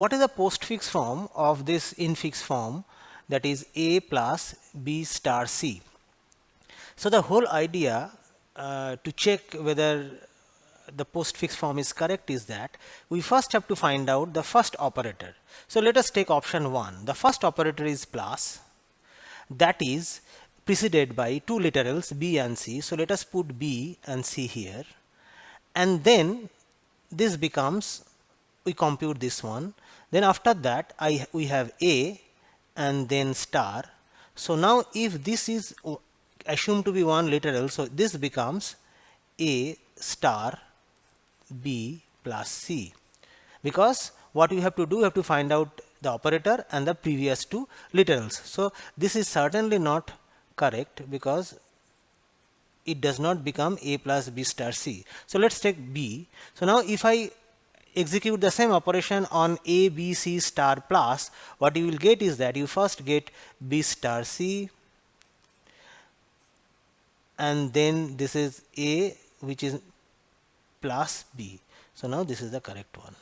What is the postfix form of this infix form, that is A plus B star C? So the whole idea to check whether the postfix form is correct is that we first have to find out the first operator. So let us take option 1. The first operator is plus, that is preceded by two literals B and C. So let us put B and C here, and then this becomes, we compute this one, then after that we have A and then star. So now if this is assumed to be one literal, so this becomes A star B plus C, because what you have to do, you have to find out the operator and the previous two literals. So this is certainly not correct because it does not become A plus B star C. So let's take B. So now if I execute the same operation on A, B, C star plus, what you will get is that you first get B star C, and then this is A which is plus B. So now this is the correct one.